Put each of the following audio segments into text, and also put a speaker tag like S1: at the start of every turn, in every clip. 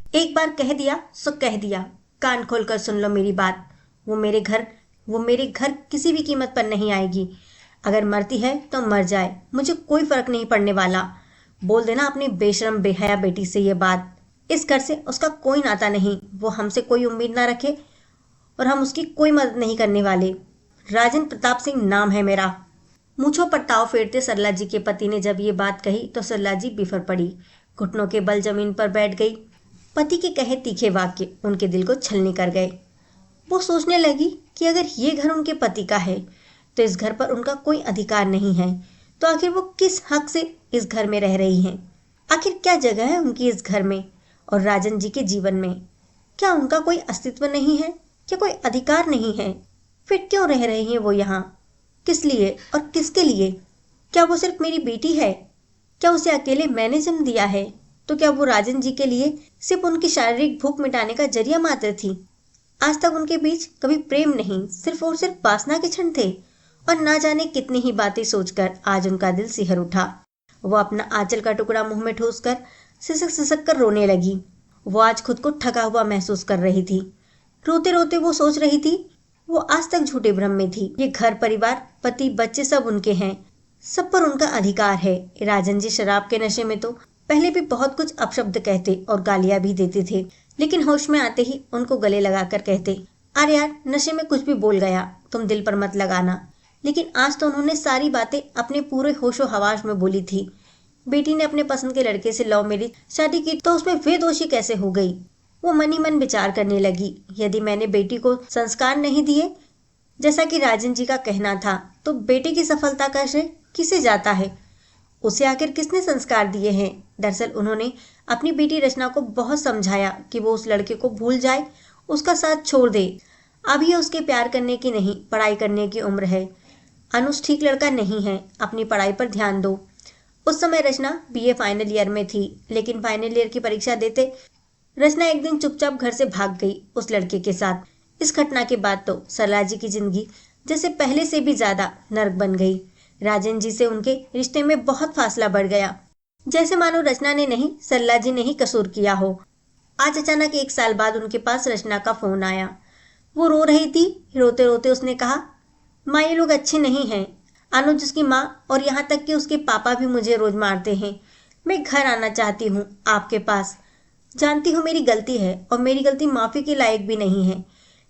S1: एक बार कह दिया सो कह दिया, कान खोलकर सुन लो मेरी बात। वो मेरे घर वो मेरे घर किसी भी कीमत पर नहीं आएगी। अगर मरती है तो मर जाए, मुझे कोई फर्क नहीं पड़ने वाला। बोल देना अपनी बेशरम बेहया बेटी से ये बात। इस घर से उसका कोई नाता नहीं, वो हमसे कोई उम्मीद ना रखे और हम उसकी कोई मदद नहीं करने वाले। राजन प्रताप सिंह नाम है मेरा। मूंछों पर ताव फेरते सरला जी के पति ने जब ये बात कही तो सरला जी बिफर पड़ी, घुटनों के बल जमीन पर बैठ गई। पति के कहे तीखे वाक्य उनके दिल को छलनी कर गए। वो सोचने लगी कि अगर ये घर उनके पति का है तो इस घर पर उनका कोई अधिकार नहीं है, तो आखिर वो किस हक से इस घर में रह रही हैं? आखिर क्या जगह है उनकी इस घर में और राजन जी के जीवन में? क्या उनका कोई अस्तित्व नहीं है? क्या कोई अधिकार नहीं है? फिर क्यों रह रही हैं वो यहाँ? किस लिए और किसके लिए? क्या वो सिर्फ मेरी बेटी है? क्या उसे अकेले मैंने जन्म दिया है? तो क्या वो राजन जी के लिए सिर्फ उनकी शारीरिक भूख मिटाने का जरिया मात्र थी? आज तक उनके बीच कभी प्रेम नहीं, सिर्फ और सिर्फ वासना के क्षण थे। और ना जाने कितनी ही बातें सोचकर आज उनका दिल सिहर उठा। वो अपना आंचल का टुकड़ा मुंह में ठूस कर सिसक सिसक कर रोने लगी। वो आज खुद को ठगा हुआ महसूस कर रही थी। रोते रोते वो सोच रही थी, वो आज तक झूठे भ्रम में थी। ये घर परिवार पति बच्चे सब उनके हैं, सब पर उनका अधिकार है। राजन जी शराब के नशे में तो पहले भी बहुत कुछ अपशब्द कहते और गालियां भी देते थे, लेकिन होश में आते ही उनको गले लगाकर कहते, अरे यार नशे में कुछ भी बोल गया, तुम दिल पर मत लगाना। लेकिन आज तो उन्होंने सारी बातें अपने पूरे होशो हवास में बोली थी। बेटी ने अपने पसंद के लड़के से लव मैरिज शादी की तो उसमें वे दोषी कैसे हो गई? वो मन ही मन विचार करने लगी, यदि मैंने बेटी को संस्कार नहीं दिए जैसा कि राजन जी का कहना था, तो बेटे की सफलता का श्रेय किसे जाता है? उसे आखिर किसने संस्कार दिए हैं? दरअसल उन्होंने अपनी बेटी रचना को बहुत समझाया कि वो उस लड़के को भूल जाए, उसका साथ छोड़ दे। अभी उसके प्यार करने की नहीं, पढ़ाई करने की उम्र है। अनुज ठीक लड़का नहीं है, अपनी पढ़ाई पर ध्यान दो। उस समय रचना बीए फाइनल ईयर में थी, लेकिन फाइनल ईयर की परीक्षा देते रचना एक दिन चुपचाप घर से भाग गई उस लड़के के साथ। इस घटना के बाद तो सरला जी की जिंदगी जैसे पहले से भी ज्यादा नर्क बन गई। राजन जी से उनके रिश्ते में बहुत फासला बढ़ गया, जैसे मानो रचना ने नहीं सरला जी ने ही कसूर किया हो। आज अचानक 1 साल बाद उनके पास रचना का फोन आया। वो रो रही थी। रोते रोते उसने कहा, माँ ये लोग अच्छे नहीं हैं। अनुज उसकी माँ और यहाँ तक कि उसके पापा भी मुझे रोज मारते हैं। मैं घर आना चाहती हूँ आपके पास। जानती हूँ मेरी गलती है और मेरी गलती माफी के लायक भी नहीं है,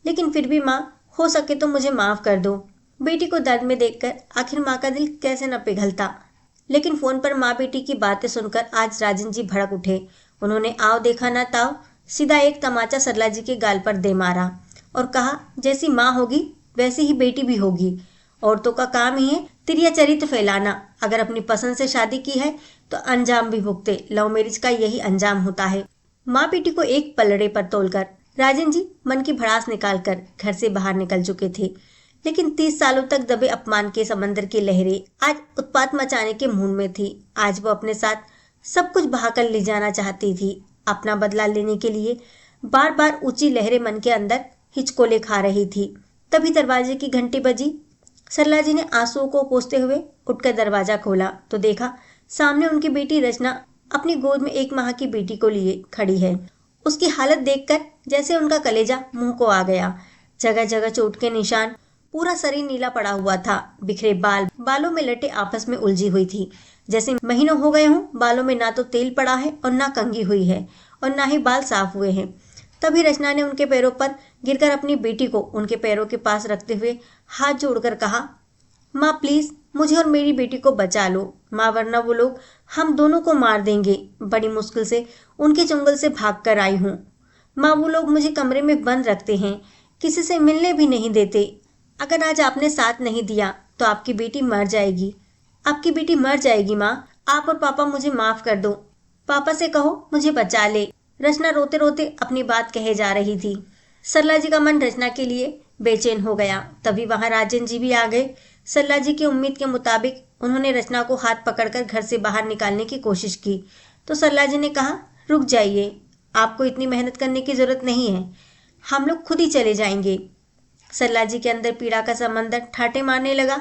S1: लेकिन फिर भी माँ हो सके तो मुझे माफ कर दो। बेटी को दर्द में देखकर आखिर माँ का दिल कैसे न पिघलता। लेकिन फोन पर माँ बेटी की बातें सुनकर आज राजन जी भड़क उठे। उन्होंने आओ देखा ना ताव सीधा एक तमाचा सरला जी के गाल पर दे मारा और कहा, जैसी माँ होगी वैसी ही बेटी भी होगी। औरतों का काम ही है तिरिया चरित्र फैलाना। अगर अपनी पसंद से शादी की है तो अंजाम भी भुगते। लव मैरिज का यही अंजाम होता है। माँ बेटी को एक पलड़े पर तोलकर राजन जी मन की भड़ास निकालकर घर से बाहर निकल चुके थे। लेकिन 30 सालों तक दबे अपमान के समंदर की लहरें आज उत्पात मचाने के मूड में थी। आज वो अपने साथ सब कुछ बहाकर ले जाना चाहती थी। अपना बदला लेने के लिए बार बार ऊंची लहरें मन के अंदर हिचकोले खा रही थी। तभी दरवाजे की घंटी बजी। सरला जी ने आंसुओं को पोंछते हुए उठकर दरवाजा खोला तो देखा सामने उनकी बेटी रचना अपनी गोद में 1 माह की बेटी को लिए खड़ी है। उसकी हालत देखकर जैसे उनका कलेजा मुंह को आ गया। जगह जगह चोट के निशान, पूरा शरीर नीला पड़ा हुआ था। बिखरे बाल बालों में लटे आपस में उलझी हुई थी, जैसे महीनों हो गए हों। बालों में ना तो तेल पड़ा है और ना कंघी हुई है और ना ही बाल साफ हुए हैं। तभी रचना ने उनके पैरों पर गिरकर अपनी बेटी को उनके पैरों के पास रखते हुए हाथ जोड़कर कहा, माँ प्लीज मुझे और मेरी बेटी को बचा लो माँ, वरना वो लोग हम दोनों को मार देंगे। बड़ी मुश्किल से उनके जंगल से भाग कर आई हूँ माँ। वो लोग मुझे कमरे में बंद रखते हैं, किसी से मिलने भी नहीं देते। अगर आज आपने साथ नहीं दिया तो आपकी बेटी मर जाएगी। आपकी बेटी मर जाएगी माँ। आप और पापा मुझे माफ कर दो। पापा से कहो मुझे बचा ले। रचना रोते रोते अपनी बात कहे जा रही थी। सरला जी का मन रचना के लिए बेचैन हो गया। तभी वहां राजन जी भी आ गए। सरला जी की उम्मीद के मुताबिक उन्होंने रचना को हाथ पकड़कर घर से बाहर निकालने की कोशिश की तो सरला जी ने कहा, रुक जाइए, आपको इतनी मेहनत करने की जरूरत नहीं है, हम लोग खुद ही चले जाएंगे। सरला जी के अंदर पीड़ा का समंदर ठाटे मारने लगा।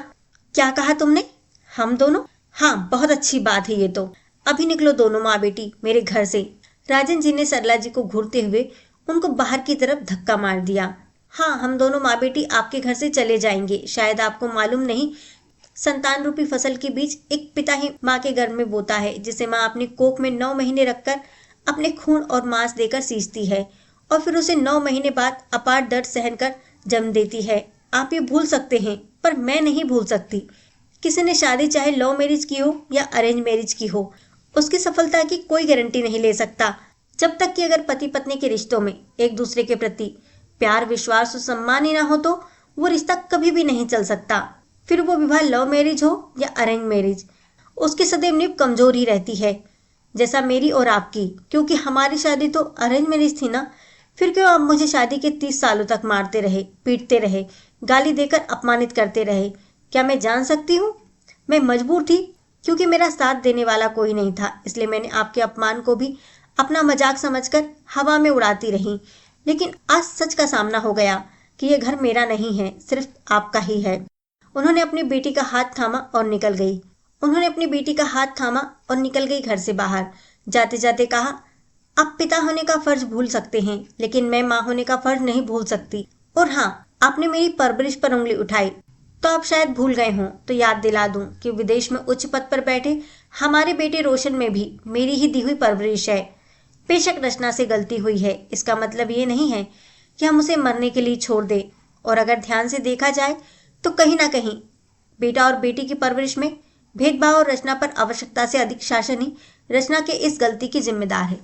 S1: क्या कहा तुमने? हम दोनों? हाँ बहुत अच्छी बात है ये तो। अभी निकलो दोनों माँ बेटी मेरे घर से। राजन जी ने सरला जी को घूरते हुए उनको बाहर की तरफ धक्का मार दिया। हाँ, हम दोनों माँ बेटी आपके घर से चले जाएंगे। शायद आपको मालूम नहीं, संतान रूपी फसल के बीज एक पिता ही माँ के गर्भ में बोता है, जिसे माँ अपनी कोख में 9 महीने रखकर अपने खून और मांस देकर सींचती है और फिर उसे 9 महीने बाद अपार दर्द सहन कर जन्म देती है। आप ये भूल सकते हैं, पर मैं नहीं भूल सकती। किसी ने शादी चाहे लव मैरिज की हो या अरेंज मैरिज की हो, उसकी सफलता की कोई गारंटी नहीं ले सकता, जब तक कि अगर पति पत्नी के रिश्तों में एक दूसरे के प्रति प्यार, विश्वास और सम्मान ही ना हो तो वो रिश्ता कभी भी नहीं चल सकता। फिर वो विवाह लव मैरिज हो या अरेंज मैरिज, उसकी सदैव नींव कमजोर ही रहती है, जैसा मेरी और आपकी। क्योंकि हमारी शादी तो अरेंज मैरिज थी ना, फिर क्यों आप मुझे शादी के 30 सालों तक मारते रहे, पीटते रहे, गाली देकर अपमानित करते रहे? क्या मैं जान सकती हूँ? मैं मजबूर थी, क्योंकि मेरा साथ देने वाला कोई नहीं था, इसलिए मैंने आपके अपमान को भी अपना मजाक समझकर हवा में उड़ाती रही। लेकिन आज सच का सामना हो गया कि यह घर मेरा नहीं है, सिर्फ आपका ही है। उन्होंने अपनी बेटी का हाथ थामा और निकल गई। उन्होंने अपनी बेटी का हाथ थामा और निकल गई घर से बाहर। जाते जाते कहा, आप पिता होने का फर्ज भूल सकते हैं, लेकिन मैं माँ होने का फर्ज नहीं भूल सकती। और हाँ, आपने मेरी परवरिश पर उंगली उठाई तो आप शायद भूल गए हों, तो याद दिला दूं कि विदेश में उच्च पद पर बैठे हमारे बेटे रोशन में भी मेरी ही दी हुई परवरिश है। बेशक रचना से गलती हुई है, इसका मतलब ये नहीं है कि हम उसे मरने के लिए छोड़ दें। और अगर ध्यान से देखा जाए तो कहीं ना कहीं बेटा और बेटी की परवरिश में भेदभाव और रचना पर आवश्यकता से अधिक शासन ही रचना के इस गलती की जिम्मेदार है।